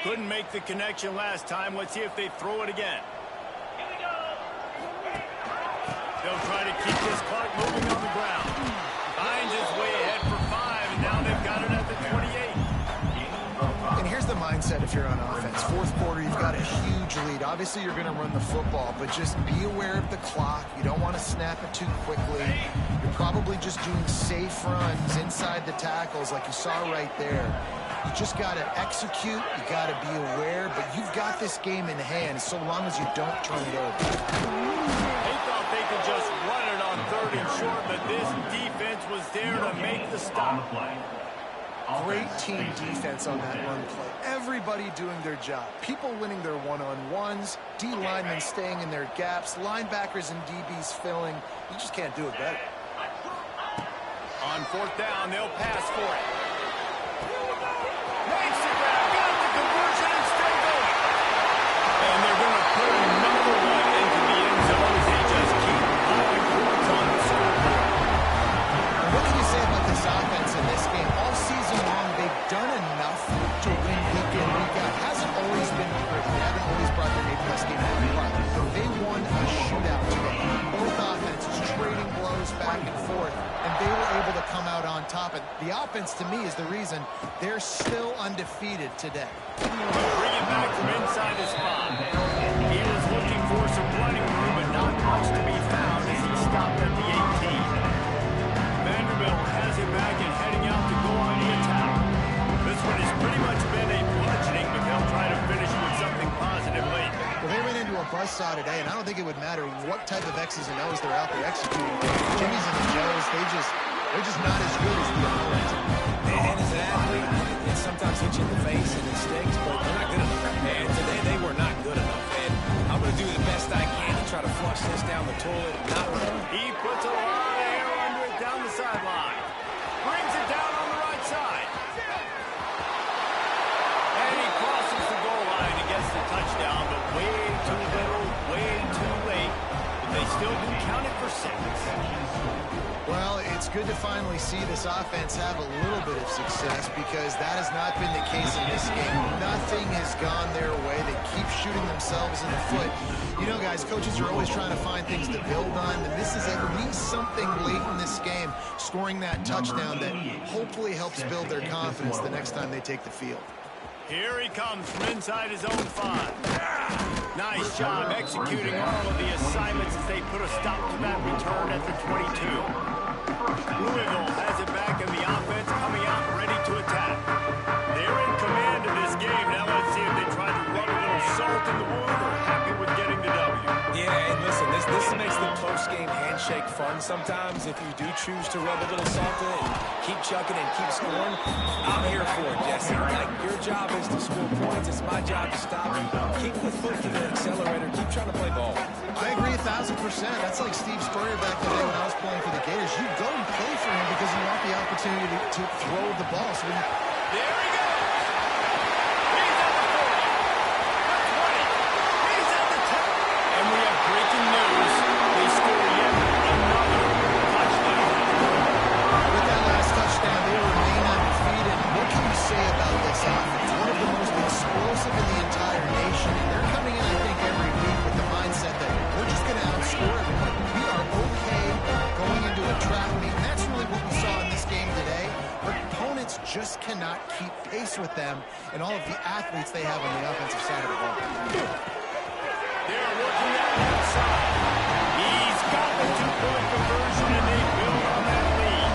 Speaker 1: Couldn't make the connection last time. Let's see if they throw it again. They'll try to keep this clock moving on the ground. Finds his way ahead for 5, and now they've got it at the 28.
Speaker 3: And here's the mindset if you're on offense. 4th quarter, you've got a huge lead. Obviously, you're going to run the football, but just be aware of the clock. You don't want to snap it too quickly. You're probably just doing safe runs inside the tackles like you saw right there. You just got to execute. You got to be aware, but you've got this game in hand so long as you don't turn it over.
Speaker 1: They thought they could just run it on 3rd and short, but this defense was there to make the stop.
Speaker 3: Great team defense on that run play. Everybody doing their job. People winning their one-on-ones, D linemen staying in their gaps, linebackers and DBs filling. You just can't do it better.
Speaker 1: On 4th down, they'll pass for it. Makes the grab, got the conversion, and still going. And they're going to put another one into the end zone as they just keep piling points on the scoreboard.
Speaker 3: What can you say about this offense in this game? All season long, they've done enough to win week in, week out. It hasn't always been pretty. They haven't always brought their A-plus game out. But they won a shootout today. Both offenses trading blows back and forth, and they were able to come out on top. And the offense, to me, is the reason they're still undefeated today.
Speaker 1: Bring it back from inside the spot. He was looking for some running room, but not much to be found as he stopped at the 18. Vanderbilt has it back and heading out to go on the attack. This one has pretty much been a bludgeoning, but they'll try to finish with something positive late.
Speaker 3: Well, they ran into a buzzsaw today, and I don't think it would matter what type of X's and O's they're out there executing. Jimmy's and the Joes, they're just not as good as the opponent.
Speaker 2: And as an athlete, it sometimes hits you in the face and it stinks, but they're not good enough. And today they were not good enough. And I'm going to do the best I can to try to flush this down the toilet.
Speaker 1: He puts a lot of air under it down the sideline. Brings it down on the right side. And he crosses the goal line and gets the touchdown, but way too little, way too late. But they still do count it for 6.
Speaker 3: Well, it's good to finally see this offense have a little bit of success because that has not been the case in this game. Nothing has gone their way. They keep shooting themselves in the foot. You know, guys, coaches are always trying to find things to build on, and this is at least something late in this game, scoring that touchdown that hopefully helps build their confidence the next time they take the field.
Speaker 1: Here he comes from inside his own 5. Nice job executing all of the assignments as they put a stop to that return at the 22. Louisville has it back in the offense coming out ready to attack. They're in command of this game. Now let's see if they try to rub a little salt in the wound or happy with getting the W.
Speaker 2: Yeah, and listen, this makes the handshake fun sometimes if you do choose to rub a little salt in it and keep chucking and keep scoring. I'm here for it, Jesse. Like, your job is to score points. It's my job to stop you. Keep the foot to the accelerator. Keep trying to play ball.
Speaker 3: I agree 1,000%. That's like Steve Spurrier back in the day when I was playing for the Gators. You go and play for him because you want the opportunity to throw the ball. So when you...
Speaker 1: There he goes. He's at the 40, the 20. He's at the 10. And we have breaking news. They score yet another touchdown.
Speaker 3: With that last touchdown, they remain undefeated. What can you say about this offense? One of the most explosive in the entire nation. And they're coming in, I think, every week with the mindset that we're just going to outscore everybody. We are okay going into a trap meet. And that's really what we saw in this game today. But opponents just cannot keep pace with them and all of the athletes they have on the offensive side of the ball.
Speaker 1: They're working that left side. He's got the two-point conversion, and they build on that lead.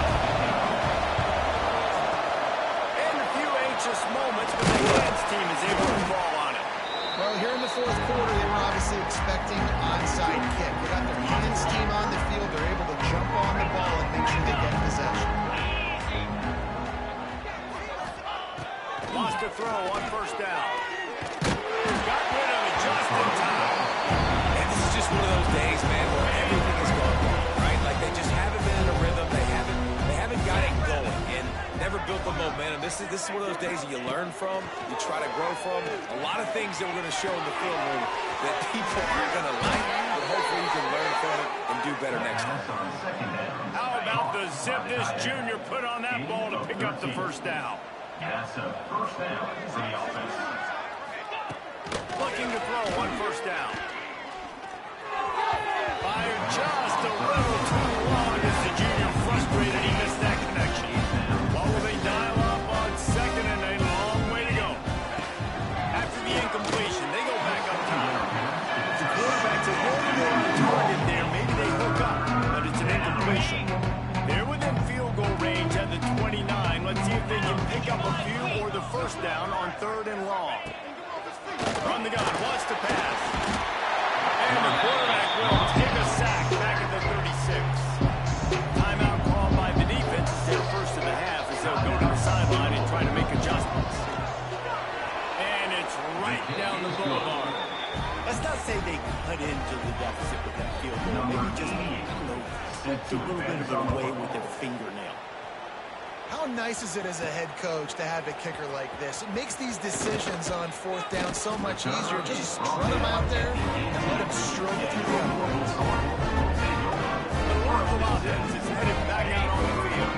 Speaker 1: And a few anxious moments, but the Rams team is able to fall on it.
Speaker 3: Well, here in the fourth quarter, they were obviously expecting onside kick. They got their hands team on the field. They're able to jump on the ball and make sure they get possession.
Speaker 1: Lost a throw on first down. Got rid of it just in time.
Speaker 2: And this is just one of those days, man, where everything is going wrong, right? Like, they just haven't been in a rhythm. They haven't got it going and never built the momentum. This is one of those days that you learn from, you try to grow from. A lot of things that we're going to show in the film room that people aren't going to like, but hopefully you can learn from it and do better next time.
Speaker 1: How about the zip this junior put on that ball to pick up the first down?
Speaker 7: That's a first down for the offense.
Speaker 1: Looking to throw on first down. Fired just a little too long as the junior frustrated. He missed that connection. What will they dial up on second and a long way to go? After the incompletion, they go back up top. The quarterback's a little more on target there. Maybe they hook up, but it's an incompletion. They're within field goal range at the 29. Let's see if they can pick up a few or the first down on third and long. From the gun, wants to pass. And the quarterback will take a sack back at the 36. Timeout called by the defense. It's their first of the half as they'll go to the sideline and try to make adjustments. And it's right down the boulevard. Let's not say they cut into the deficit with that field goal. Maybe just, slipped a little bit of it away with their fingernail.
Speaker 3: How nice is it as a head coach to have a kicker like this? It makes these decisions on fourth down so much easier. Just run him out there and let him stroke through the uprights.
Speaker 1: The Louisville offense is headed back out on the field.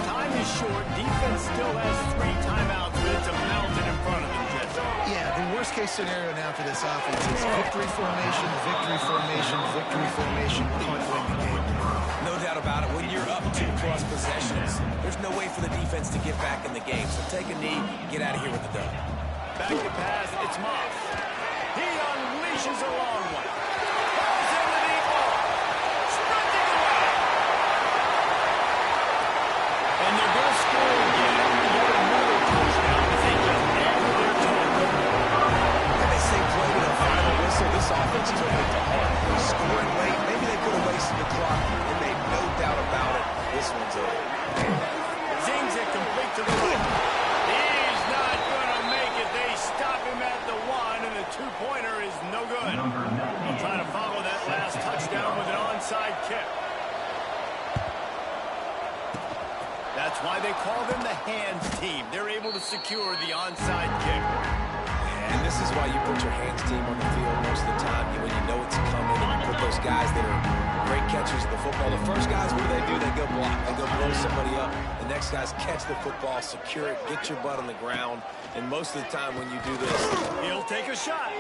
Speaker 1: Time is short. Defense still has 3 timeouts, but it's a mountain in front of them, Jesse.
Speaker 3: Yeah, the worst case scenario now for this offense is victory formation, victory formation, victory formation, punt, win the game.
Speaker 2: No doubt about it. When you're up 2+ possessions, there's no way for the defense to get back in the game. So take a knee, get out of here with the dub.
Speaker 1: Back to pass, it's Moss. He unleashes a long one. Falls in the deep ball. Sprinting away. And they're going to score again. Yet another touchdown as they just added their total.
Speaker 2: And they say play with a final whistle. This offense is going to hard. Scoring late, maybe they could have wasted the clock. And made no doubt about it. This one's over.
Speaker 1: Zings it complete to the right. He's not going to make it. They stop him at the 1, and the 2-pointer is no good. They'll try to follow that last touchdown with an onside kick. That's why they call them the hands team. They're able to secure the onside kick.
Speaker 2: And this is why you put your hands team on the field most of the time. When you know it's coming, and you put those guys that are great catchers of the football. The first guys, what do? They go block. They go blow somebody up. The next guys catch the football, secure it, get your butt on the ground. And most of the time when you do this,
Speaker 1: he'll take a shot.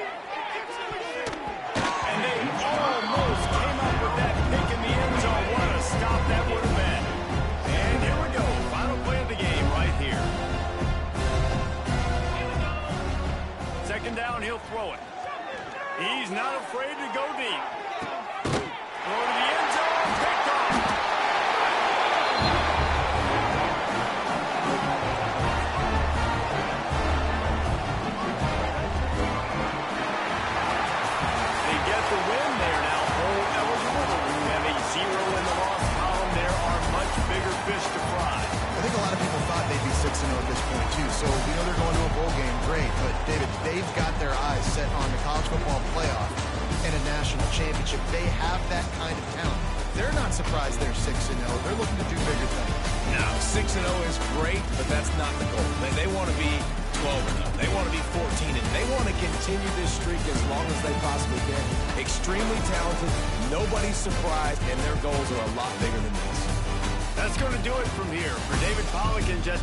Speaker 1: And they almost came up with that pick in the end zone. What a stop that would have been. And here we go. Final play of the game right here. Second down, he'll throw it. He's not afraid to go deep. Throw to the end zone, picked off.
Speaker 3: they've got their eyes set on the college football playoff and a national championship. They have that kind of talent. They're not surprised they're 6-0. They're looking to do bigger things.
Speaker 2: No, 6-0 is great, but that's not the goal. They want to be 12-0. They want to be 14-0. They want to continue this streak as long as they possibly can. Extremely talented. Nobody's surprised, and their goals are a lot bigger than this.
Speaker 1: That's going to do it from here. For David Pollack and Jess...